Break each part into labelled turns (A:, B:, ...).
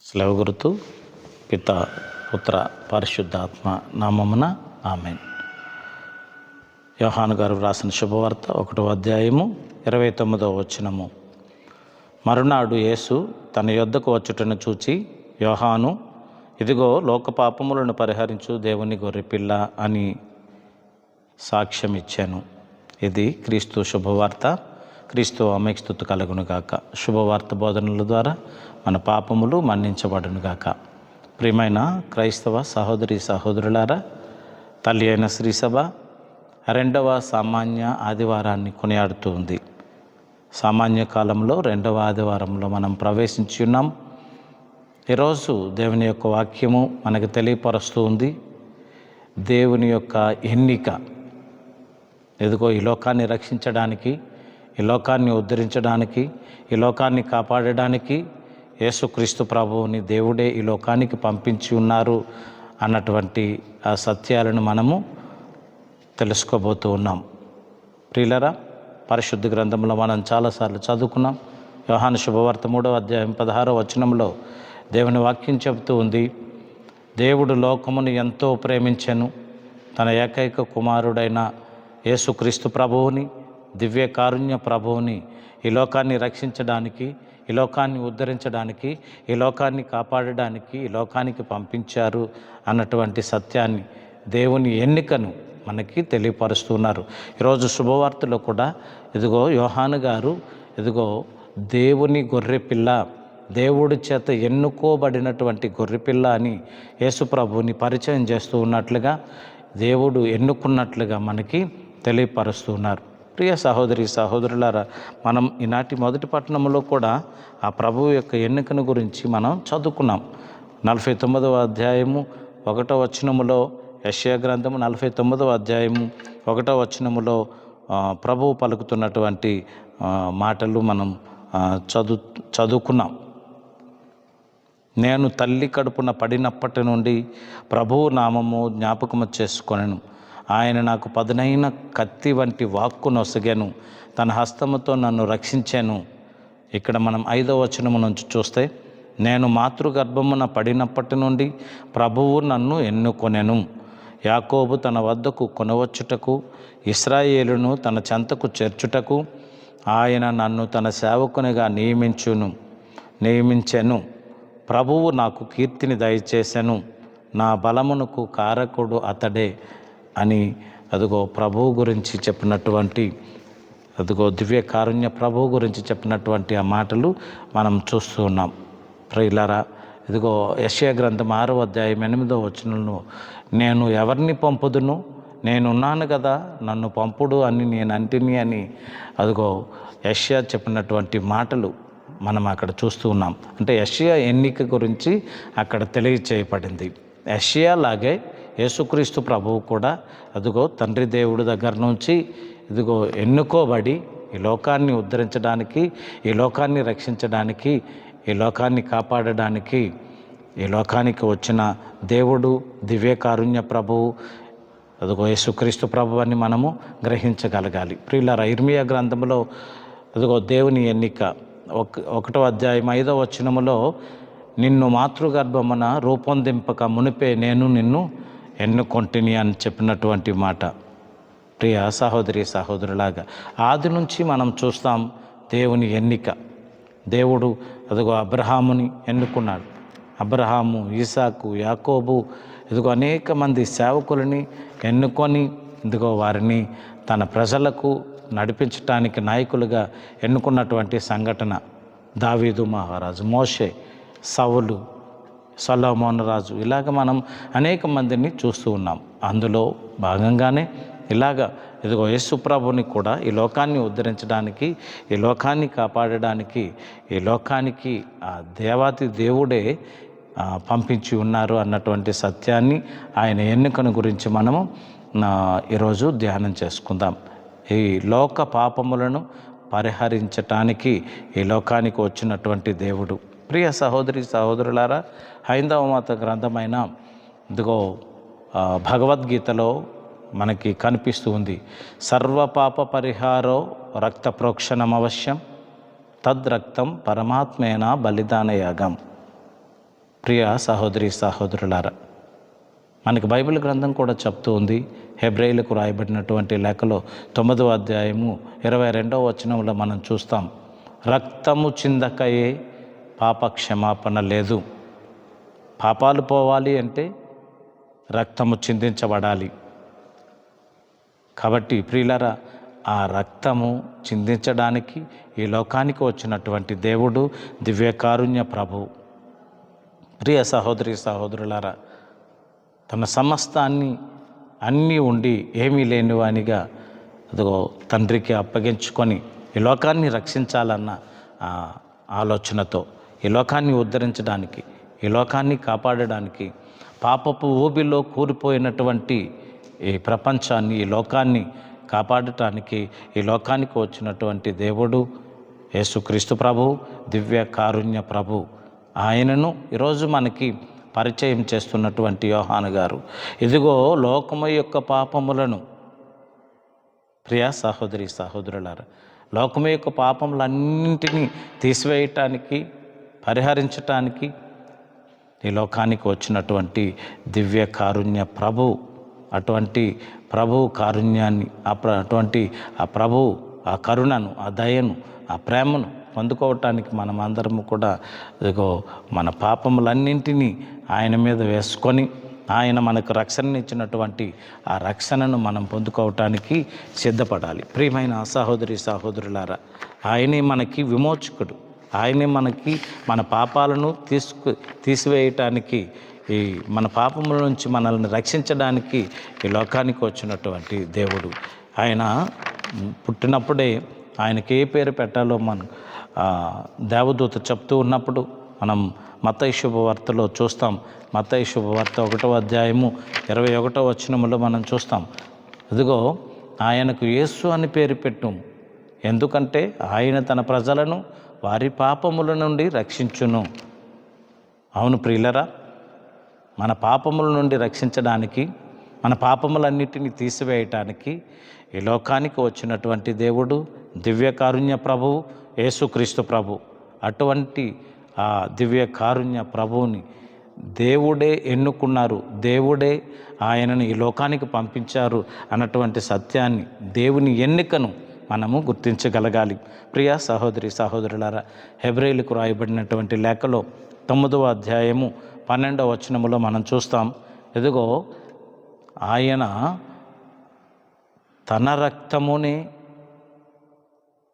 A: సెలవు గుర్తు పిత పుత్ర పరిశుద్ధాత్మ నామమున ఆమేన్. యోహాను గారు వ్రాసిన శుభవార్త 1వ అధ్యాయము 29వ వచనము. మరునాడు యేసు తన యొద్దకు వచ్చుటను చూచి, యోహాను, ఇదిగో లోక పాపములను పరిహరించు దేవుని గొర్రెపిల్ల అని సాక్ష్యం ఇచ్చాను. ఇది క్రీస్తు శుభవార్త. క్రీస్తు ఆమెకు స్తుతి కలుగును గాక. శుభవార్త బోధనల ద్వారా మన పాపములు మన్నించబడును గాక. ప్రియమైన క్రైస్తవ సహోదరి సహోదరులారా, తల్లి అయిన శ్రీసభ 2వ సామాన్య ఆదివారాన్ని కొనియాడుతూ ఉంది. సామాన్య కాలంలో 2వ ఆదివారంలో మనం ప్రవేశించి ఉన్నాం. ఈరోజు దేవుని యొక్క వాక్యము మనకు తెలియపరుస్తూ ఉంది. దేవుని యొక్క ఎన్నిక, ఎదుగో ఈ లోకాన్ని రక్షించడానికి, ఈ లోకాన్ని ఉద్ధరించడానికి, ఈ లోకాన్ని కాపాడడానికి యేసుక్రీస్తు ప్రభువుని దేవుడే ఈ లోకానికి పంపించి ఉన్నారు అన్నటువంటి ఆ సత్యాలను మనము తెలుసుకోబోతూ ఉన్నాం. ప్రియులరా, పరిశుద్ధ గ్రంథంలో మనం చాలాసార్లు చదువుకున్నాం. యోహాను శుభవార్త 3వ అధ్యాయం 16వ వచనంలో దేవుని వాక్యం చెబుతూ ఉంది, దేవుడు లోకమును ఎంతో ప్రేమించెను, తన ఏకైక కుమారుడైన యేసుక్రీస్తు ప్రభువుని, దివ్య కారుణ్య ప్రభువుని ఈ లోకాన్ని రక్షించడానికి, ఈ లోకాన్ని ఉద్ధరించడానికి, ఈ లోకాన్ని కాపాడడానికి ఈ లోకానికి పంపించారు అన్నటువంటి సత్యాన్ని, దేవుని ఎన్నికను మనకి తెలియపరుస్తున్నారు. ఈరోజు శుభవార్తలో కూడా ఇదిగో యోహాను గారు ఇదిగో దేవుని గొర్రెపిల్ల, దేవుడి చేత ఎన్నుకోబడినటువంటి గొర్రెపిల్ల అని యేసుప్రభుని పరిచయం చేస్తూ ఉన్నట్లుగా, దేవుడు ఎన్నుకున్నట్లుగా మనకి తెలియపరుస్తున్నారు. ప్రియ సహోదరి సహోదరులారా, మనం ఈనాటి మొదటి పట్టణంలో కూడా ఆ ప్రభువు యొక్క ఎన్నికను గురించి మనం చదువుకున్నాం. 49వ అధ్యాయము 1వ వచనములో, యెషయా గ్రంథము 49వ అధ్యాయము 1వ వచనములో ప్రభువు పలుకుతున్నటువంటి మాటలు మనం చదువుకున్నాం. నేను తల్లి కడుపున పడినప్పటి నుండి ప్రభువు నామము జ్ఞాపకము చేసుకొనెను. ఆయన నాకు పదునైన కత్తి వంటి వాక్కు నొసగాను, తన హస్తముతో నన్ను రక్షించాను. ఇక్కడ మనం 5వ వచనము నుంచి చూస్తే, నేను మాతృగర్భమున పడినప్పటి నుండి ప్రభువు నన్ను ఎన్నుకొనెను. యాకోబు తన వద్దకు కొనవచ్చుటకు, ఇశ్రాయేలును తన చెంతకు చేర్చుటకు ఆయన నన్ను తన సేవకునిగా నియమించెను. ప్రభువు నాకు కీర్తిని దయచేసెను, నా బలమునకు కారకుడు అతడే అని అదిగో ప్రభువు గురించి చెప్పినటువంటి, అదిగో దివ్య కారుణ్య ప్రభువు గురించి చెప్పినటువంటి ఆ మాటలు మనం చూస్తూ ఉన్నాం. ప్రియులారా, ఇదిగో యెషయా గ్రంథం 6వ అధ్యాయం 8వ వచనంలో, నేను ఎవరిని పంపుదును, నేనున్నాను కదా, నన్ను పంపుడు అని నేను అంటిని అని అదిగో యెషయా చెప్పినటువంటి మాటలు మనం అక్కడ చూస్తూ ఉన్నాం. అంటే యెషయా ఎన్నిక గురించి అక్కడ తెలియచేయబడింది. యెషయా లాగే యేసుక్రీస్తు ప్రభువు కూడా అదిగో తండ్రి దేవుడి దగ్గర నుంచి ఇదిగో ఎన్నుకోబడి ఈ లోకాన్ని ఉద్ధరించడానికి, ఈ లోకాన్ని రక్షించడానికి, ఈ లోకాన్ని కాపాడడానికి ఈ లోకానికి వచ్చిన దేవుడు, దివ్య కారుణ్య ప్రభువు అదిగో యేసుక్రీస్తు ప్రభువు అని మనము గ్రహించగలగాలి. ప్రియులారా, ఇర్మియా గ్రంథంలో అదిగో దేవుని ఎన్నిక 1వ అధ్యాయం 5వ వచనములో, నిన్ను మాతృగర్భమున రూపొందింపక మునిపే నేను నిన్ను ఎన్నుకొంటిని అని చెప్పినటువంటి మాట. ప్రియ సహోదరి సహోదరులాగా ఆది నుంచి మనం చూస్తాం దేవుని ఎన్నిక. దేవుడు అదిగో అబ్రహాముని ఎన్నుకున్నాడు. అబ్రహాము, ఇసాకు, యాకోబు ఇదిగో అనేక మంది సేవకులని ఎన్నుకొని ఇదిగో వారిని తన ప్రజలకు నడిపించటానికి నాయకులుగా ఎన్నుకున్నటువంటి సంఘటన. దావీదు మహారాజు, మోషే, సౌలు, సొలొమోను రాజు, ఇలాగ మనం అనేక మందిని చూస్తూ ఉన్నాం. అందులో భాగంగానే ఇలాగ ఇదిగో యేసు ప్రభుని కూడా ఈ లోకాన్ని ఉద్ధరించడానికి, ఈ లోకాన్ని కాపాడడానికి, ఈ లోకానికి ఆ దేవాతి దేవుడే పంపించి ఉన్నారు అన్నటువంటి సత్యాన్ని, ఆయన ఎన్నికను గురించి మనము ఈరోజు ధ్యానం చేసుకుందాం. ఈ లోక పాపములను పరిహరించటానికి ఈ లోకానికి వచ్చినటువంటి దేవుడు. ప్రియ సహోదరి సహోదరులారా, హైందవ మత గ్రంథమైన ఇదిగో భగవద్గీతలో మనకి కనిపిస్తూ ఉంది, సర్వపాప పరిహారో రక్త ప్రోక్షణం అవశ్యం, తద్రక్తం పరమాత్మేన బలిదానయాగం. ప్రియ సహోదరి సహోదరులారా, మనకి బైబిల్ గ్రంథం కూడా చెప్తూ ఉంది. హెబ్రేయులకు రాయబడినటువంటి లేఖలో 9వ అధ్యాయము 22వ వచనంలో మనం చూస్తాం, రక్తము చిందకయే పాప క్షమాపణ లేదు. పాపాలు పోవాలి అంటే రక్తము చిందించబడాలి. కాబట్టి ప్రియులారా, ఆ రక్తము చిందించడానికి ఈ లోకానికి వచ్చినటువంటి దేవుడు దివ్యకారుణ్య ప్రభువు. ప్రియ సహోదరి సహోదరులారా, తన సమస్తాన్ని అన్నీ ఉండి ఏమీ లేనివానిగా అదిగో తండ్రికి అప్పగించుకొని ఈ లోకాన్ని రక్షించాలన్న ఆలోచనతో, ఈ లోకాన్ని ఉద్ధరించడానికి, ఈ లోకాన్ని కాపాడడానికి, పాపపు ఊబిలో కూలిపోయినటువంటి ఈ ప్రపంచాన్ని, ఈ లోకాన్ని కాపాడటానికి ఈ లోకానికి వచ్చినటువంటి దేవుడు యేసుక్రీస్తు ప్రభు, దివ్య కారుణ్య ప్రభు. ఆయనను ఈరోజు మనకి పరిచయం చేస్తున్నటువంటి యోహాను గారు, ఇదిగో లోకము యొక్క పాపములను, ప్రియ సహోదరి సహోదరులారా, లోకము యొక్క పాపములన్నింటినీ తీసివేయటానికి, పరిహరించటానికి ఈ లోకానికి వచ్చినటువంటి దివ్య కారుణ్య ప్రభు. అటువంటి ప్రభు కారుణ్యాన్ని, అటువంటి ఆ ప్రభు ఆ కరుణను, ఆ దయను, ఆ ప్రేమను పొందుకోవటానికి మనం అందరము కూడా ఇదిగో మన పాపములన్నింటినీ ఆయన మీద వేసుకొని, ఆయన మనకు రక్షణనిచ్చినటువంటి ఆ రక్షణను మనం పొందుకోవటానికి సిద్ధపడాలి. ప్రియమైన సహోదరి సహోదరులారా, ఆయనే మనకి విమోచకుడు. ఆయనే మనకి మన పాపాలను తీసివేయటానికి, ఈ మన పాపముల నుంచి మనల్ని రక్షించడానికి ఈ లోకానికి వచ్చినటువంటి దేవుడు. ఆయన పుట్టినప్పుడే ఆయనకి ఏ పేరు పెట్టాలో మనం దేవదూత చెప్తూ ఉన్నప్పుడు మనం మత్తయి శుభవార్తలో చూస్తాం. మత్తయి శుభవార్త 1వ అధ్యాయము 21వ వచనములో మనం చూస్తాం, ఇదిగో ఆయనకు యేసు అని పేరు పెట్టుము, ఎందుకంటే ఆయన తన ప్రజలను వారి పాపముల నుండి రక్షించును. అవును ప్రియులరా, మన పాపముల నుండి రక్షించడానికి, మన పాపములన్నిటినీ తీసివేయటానికి ఈ లోకానికి వచ్చినటువంటి దేవుడు దివ్య కారుణ్య ప్రభువు, యేసుక్రీస్తు ప్రభు. అటువంటి ఆ దివ్య కారుణ్య ప్రభువుని దేవుడే ఎన్నుకున్నారు, దేవుడే ఆయనను ఈ లోకానికి పంపించారు అన్నటువంటి సత్యాన్ని, దేవుని ఎన్నికను మనము గుర్తించగలగాలి. ప్రియ సహోదరి సహోదరులారా, హెబ్రేయులకు రాయబడినటువంటి లేఖలో 9వ అధ్యాయము 12వ వచనములో మనం చూస్తాం, ఇదిగో ఆయన తన రక్తమునే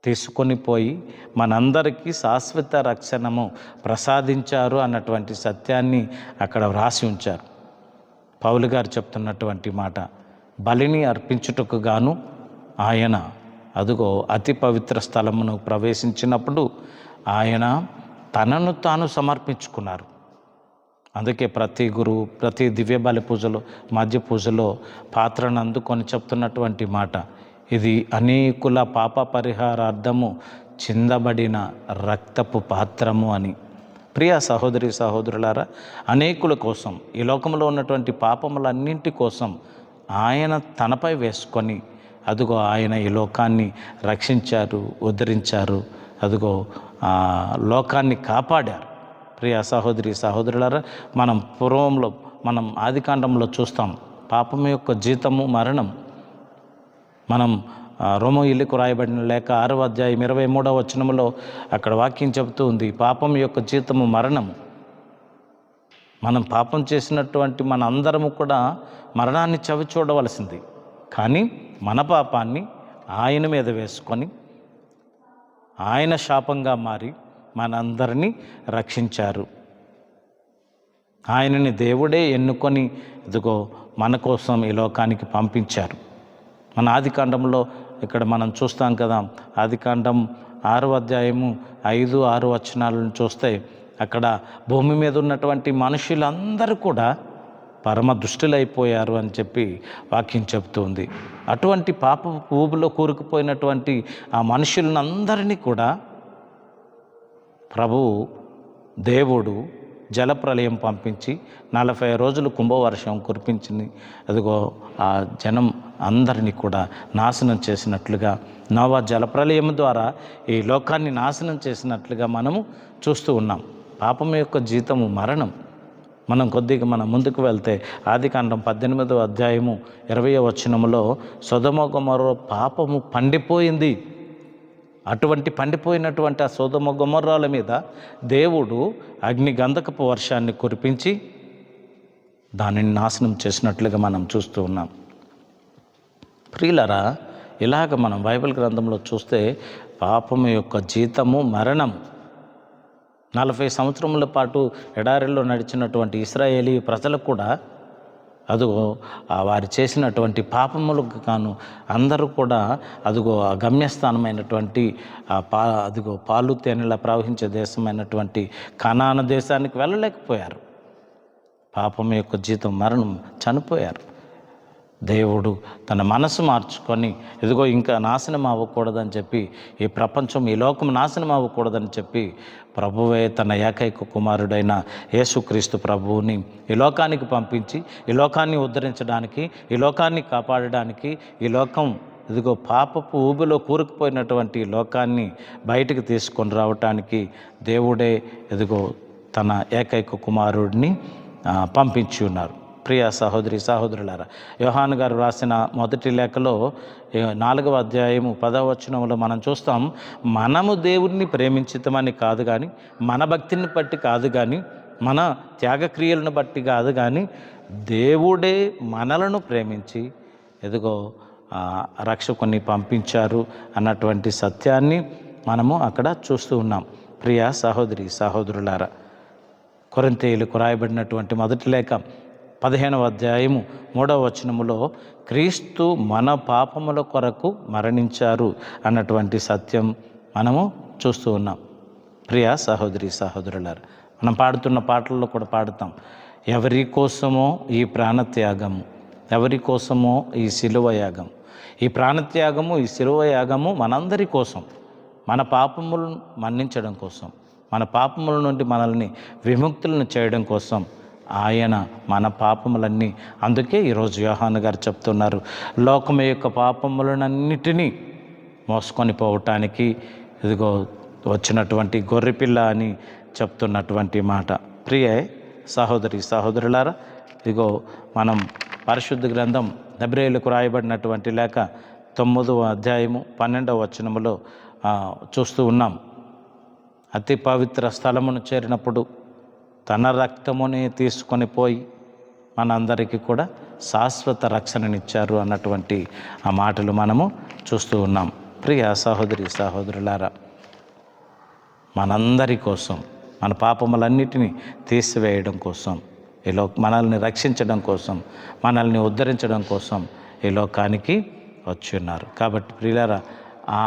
A: తీసుకొని పోయి మనందరికీ శాశ్వత రక్షణము ప్రసాదించారు అన్నటువంటి సత్యాన్ని అక్కడ వ్రాసి ఉంచారు. పౌలు గారు చెప్తున్నటువంటి మాట, బలిని అర్పించుటకు గాను ఆయన అదుగో అతి పవిత్ర స్థలమును ప్రవేశించినప్పుడు ఆయన తనను తాను సమర్పించుకున్నారు. అందుకే ప్రతి గురువు, ప్రతి దివ్య బలి పూజలో, మధ్య పూజలో పాత్రను అందుకొని చెప్తున్నటువంటి మాట, ఇది అనేకుల పాప పరిహారార్థము చిందబడిన రక్తపు పాత్రము అని. ప్రియ సహోదరి సహోదరులారా, అనేకుల కోసం, ఈ లోకంలో ఉన్నటువంటి పాపములన్నింటి కోసం ఆయన తనపై వేసుకొని అదుగో ఆయన ఈ లోకాన్ని రక్షించారు, ఉద్ధరించారు, అదుగో లోకాన్ని కాపాడారు. ప్రియ సహోదరి సహోదరులారా, మనం పూర్వంలో, మనం ఆదికాండంలో చూస్తాం, పాపం యొక్క జీతము మరణం. మనం రోమీయులకు రాయబడిన లేఖ 6వ అధ్యాయం 23వ వచనములో అక్కడ వాక్యం చెబుతూ ఉంది, పాపం యొక్క జీతము మరణము. మనం పాపం చేసినటువంటి మన అందరము కూడా మరణాన్ని చవి చూడవలసింది. కానీ మన పాపాన్ని ఆయన మీద వేసుకొని ఆయన శాపంగా మారి మనందరినీ రక్షించారు. ఆయనని దేవుడే ఎన్నుకొని ఇదిగో మన కోసం ఈ లోకానికి పంపించారు. మన ఆదికాండంలో ఇక్కడ మనం చూస్తాం కదా, ఆదికాండం 6వ అధ్యాయము 5, 6 వచనాలను చూస్తే అక్కడ భూమి మీద ఉన్నటువంటి మనుషులందరూ కూడా పరమ దుష్టులైపోయారు అని చెప్పి వాక్యం చెబుతుంది. అటువంటి పాప ఊబిలో కూరుకుపోయినటువంటి ఆ మనుషులందరినీ కూడా ప్రభువు దేవుడు జలప్రలయం పంపించి 40 రోజులు కుంభవర్షం కురిపించింది. అదిగో ఆ జనం అందరినీ కూడా నాశనం చేసినట్లుగా, నోవా జలప్రలయం ద్వారా ఈ లోకాన్ని నాశనం చేసినట్లుగా మనము చూస్తూ ఉన్నాం. పాపం యొక్క జీతము మరణం. మనం ముందుకు వెళ్తే ఆదికాండం 18వ అధ్యాయము 20వ వచనములో సొదొమ గొమొర్రా పాపము పండిపోయింది. అటువంటి పండిపోయినటువంటి ఆ సొదొమ గొమొర్రాల మీద దేవుడు అగ్ని గంధకపు వర్షాన్ని కురిపించి దానిని నాశనం చేసినట్లుగా మనం చూస్తూ ఉన్నాం. ప్రియులరా, ఇలాగ మనం బైబిల్ గ్రంథంలో చూస్తే పాపము యొక్క జీతము మరణం. 40 సంవత్సరముల పాటు ఎడారిలో నడిచినటువంటి ఇశ్రాయేలీ ప్రజలకు కూడా అదిగో వారు చేసినటువంటి పాపములకు గాను అందరూ కూడా అదిగో ఆ గమ్యస్థానమైనటువంటి అదిగో పాలు తేనెలా ప్రవహించే దేశమైనటువంటి కనాను దేశానికి వెళ్ళలేకపోయారు. పాపం యొక్క జీతం మరణం, చనిపోయారు. దేవుడు తన మనసు మార్చుకొని ఇదిగో ఇంకా నాశనం అవ్వకూడదని చెప్పి, ఈ ప్రపంచం ఈ లోకం నాశనం అవ్వకూడదని చెప్పి ప్రభువే తన ఏకైక కుమారుడైన యేసుక్రీస్తు ప్రభువుని ఈ లోకానికి పంపించి ఈ లోకాన్ని ఉద్ధరించడానికి, ఈ లోకాన్ని కాపాడడానికి, ఈ లోకం ఇదిగో పాపపు ఊబిలో కూరుకుపోయినటువంటి లోకాన్ని బయటికి తీసుకొని రావటానికి దేవుడే ఇదిగో తన ఏకైక కుమారుడిని పంపించి ఉన్నారు. ప్రియ సహోదరి సహోదరులారా, యోహాను గారు రాసిన మొదటి లేఖలో 4వ అధ్యాయము 10వ వచనంలో మనం చూస్తాం, మనము దేవుడిని ప్రేమించితమని కాదు కానీ, మన భక్తిని బట్టి కాదు కానీ, మన త్యాగక్రియలను బట్టి కాదు కానీ, దేవుడే మనలను ప్రేమించి ఎదుగో రక్షకుని పంపించారు అన్నటువంటి సత్యాన్ని మనము అక్కడ చూస్తూ ఉన్నాం. ప్రియ సహోదరి సహోదరులారా, కొరింథీయులకు రాయబడినటువంటి మొదటి లేఖ 15వ అధ్యాయము 3వ వచనములో క్రీస్తు మన పాపముల కొరకు మరణించారు అన్నటువంటి సత్యం మనము చూస్తూ ఉన్నాం. ప్రియ సహోదరి సహోదరులారా, మనం పాడుతున్న పాటల్లో కూడా పాడుతాం, ఎవరి కోసమో ఈ ప్రాణత్యాగము, ఎవరి కోసమో ఈ శిలువ యాగం. ఈ ప్రాణత్యాగము, ఈ శిలువ యాగము మనందరి కోసం, మన పాపములను మన్నించడం కోసం, మన పాపముల నుండి మనల్ని విముక్తులను చేయడం కోసం ఆయన మన పాపములన్నీ. అందుకే ఈరోజు యోహాను గారు చెప్తున్నారు, లోకము యొక్క పాపములనన్నిటినీ మోసుకొని పోవటానికి ఇదిగో వచ్చినటువంటి గొర్రెపిల్ల అని చెప్తున్నటువంటి మాట. ప్రియ సహోదరి సహోదరులారా, ఇదిగో మనం పరిశుద్ధ గ్రంథం హెబ్రీయులకు రాయబడినటువంటి లేఖ 9వ అధ్యాయము 12వ వచనములో చూస్తూ ఉన్నాం. అతి పవిత్ర స్థలమును చేరినప్పుడు తన రక్తముని తీసుకొని పోయి మనందరికీ కూడా శాశ్వత రక్షణనిచ్చారు అన్నటువంటి ఆ మాటలు మనము చూస్తూ ఉన్నాం. ప్రియ సహోదరి సహోదరులారా, మనందరి కోసం, మన పాపములన్నిటినీ తీసివేయడం కోసం, మనల్ని రక్షించడం కోసం, మనల్ని ఉద్ధరించడం కోసం ఈ లోకానికి వచ్చి ఉన్నారు. కాబట్టి ప్రియులారా,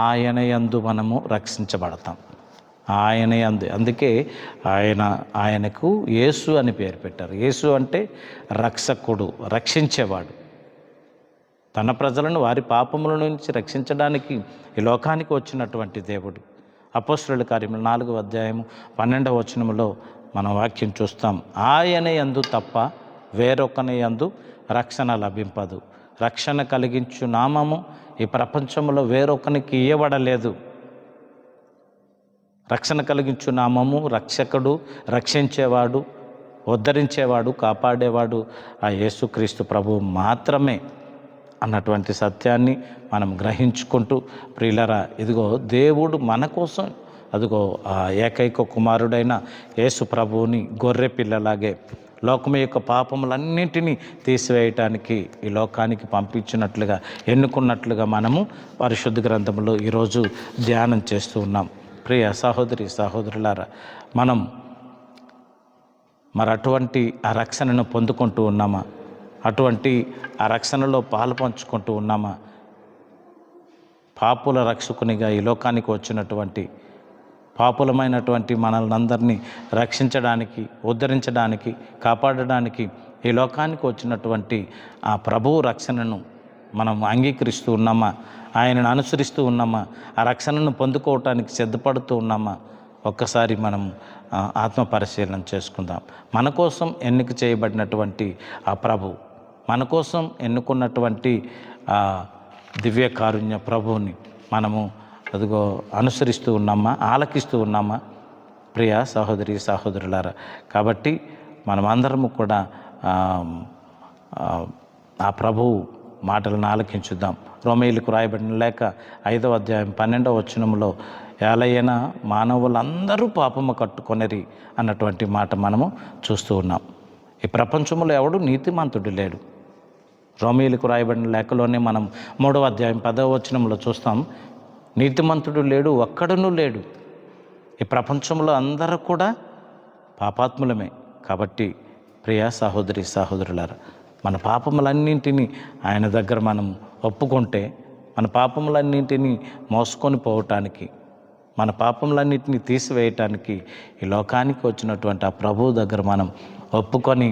A: ఆయన యందు మనము రక్షించబడతాం. ఆయన యందు, అందుకే ఆయనకు యేసు అని పేరు పెట్టారు. యేసు అంటే రక్షకుడు, రక్షించేవాడు. తన ప్రజలను వారి పాపముల నుంచి రక్షించడానికి ఈ లోకానికి వచ్చినటువంటి దేవుడు. అపోస్తలుల కార్యములు 4వ అధ్యాయము 12వ వచనములో మనం వాక్యం చూస్తాం, ఆయన యందు తప్ప వేరొకని యందు రక్షణ లభింపదు. రక్షణ కలిగించు నామము ఈ ప్రపంచంలో వేరొకనికి ఇయ్యబడలేదు. రక్షణ కలిగించు నామము, రక్షకుడు, రక్షించేవాడు, ఉద్ధరించేవాడు, కాపాడేవాడు ఆ యేసుక్రీస్తు ప్రభువు మాత్రమే అన్నటువంటి సత్యాన్ని మనం గ్రహించుకుంటూ, ప్రియులరా, ఇదిగో దేవుడు మన కోసం అదిగో ఆ ఏకైక కుమారుడైన యేసు ప్రభువుని గొర్రె పిల్లలాగే లోకం యొక్క పాపములన్నింటినీ తీసివేయటానికి ఈ లోకానికి పంపించినట్లుగా, ఎన్నుకున్నట్లుగా మనము పరిశుద్ధ గ్రంథంలో ఈరోజు ధ్యానం చేస్తూ ఉన్నాం. ప్రియ సహోదరి సహోదరులారా, మనం అటువంటి ఆ రక్షణను పొందుకుంటూ ఉన్నామా? అటువంటి ఆ రక్షణలో పాలు పంచుకుంటూ ఉన్నామా? పాపుల రక్షకునిగా ఈ లోకానికి వచ్చినటువంటి, పాపులమైనటువంటి మనల్ని అందరినీ రక్షించడానికి, ఉద్ధరించడానికి, కాపాడడానికి ఈ లోకానికి వచ్చినటువంటి ఆ ప్రభువు రక్షణను మనం అంగీకరిస్తూ ఉన్నామా? ఆయనను అనుసరిస్తూ ఉన్నామా? ఆ రక్షణను పొందుకోవటానికి సిద్ధపడుతూ ఉన్నామా? ఒక్కసారి మనం ఆత్మ పరిశీలన చేసుకుందాం. మన కోసం ఎన్నిక చేయబడినటువంటి ఆ ప్రభు, మన కోసం ఎన్నుకున్నటువంటి ఆ దివ్య కారుణ్య ప్రభువుని మనము అదిగో అనుసరిస్తూ ఉన్నామా? ఆలకిస్తూ ఉన్నామా? ప్రియ సహోదరి సహోదరులారా, కాబట్టి మనమందరము కూడా ఆ ప్రభువు మాటలను ఆలకించుద్దాం. రోమీయులకు రాయబడిన లేఖ 5వ అధ్యాయం 12వ వచనంలో ఏలైనా మానవులందరూ పాపము కట్టుకొనిరి అన్నటువంటి మాట మనము చూస్తూ ఉన్నాం. ఈ ప్రపంచంలో ఎవడు నీతిమంతుడు లేడు. రోమీయులకు రాయబడిన లేఖలోనే మనం 3వ అధ్యాయం 10వ వచనంలో చూస్తాం, నీతిమంతుడు లేడు, ఒక్కడునూ లేడు. ఈ ప్రపంచంలో అందరూ కూడా పాపాత్ములమే. కాబట్టి ప్రియ సహోదరి సహోదరులారా, మన పాపములన్నింటినీ ఆయన దగ్గర మనం ఒప్పుకుంటే, మన పాపములన్నింటినీ మోసుకొని పోవటానికి, మన పాపములన్నింటినీ తీసివేయటానికి ఈ లోకానికి వచ్చినటువంటి ఆ ప్రభువు దగ్గర మనం ఒప్పుకొని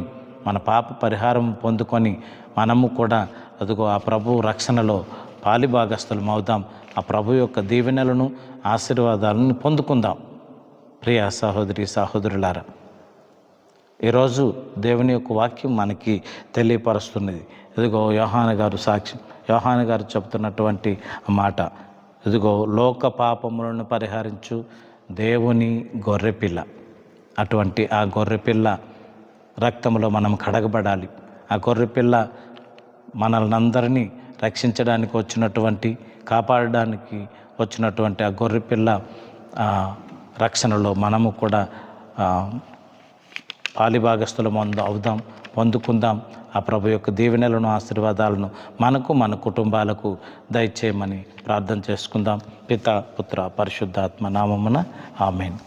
A: మన పాప పరిహారం పొందుకొని మనము కూడా అదిగో ఆ ప్రభు రక్షణలో పాలిభాగస్థులం అవుదాం. ఆ ప్రభు యొక్క దీవెనలను ఆశీర్వాదాలను పొందుకుందాం. ప్రియ సహోదరి సహోదరులారా, ఈరోజు దేవుని యొక్క వాక్యం మనకి తెలియపరుస్తున్నది. ఇదిగో యోహాను గారు సాక్ష్యం, యోహాను గారు చెప్తున్నటువంటి మాట, ఇదిగో లోక పాపములను పరిహరించు దేవుని గొర్రెపిల్ల. అటువంటి ఆ గొర్రెపిల్ల రక్తంలో మనం కడగబడాలి. ఆ గొర్రెపిల్ల మనల్ని అందరినీ రక్షించడానికి వచ్చినటువంటి, కాపాడడానికి వచ్చినటువంటి ఆ గొర్రెపిల్ల రక్షణలో మనము కూడా పాలిభాగస్థులం అవుదాం, పొందుకుందాం. ఆ ప్రభు యొక్క దీవెనలను ఆశీర్వాదాలను మనకు మన కుటుంబాలకు దయచేయమని ప్రార్థన చేసుకుందాం. పిత పుత్ర పరిశుద్ధాత్మ నామమున ఆమేన్.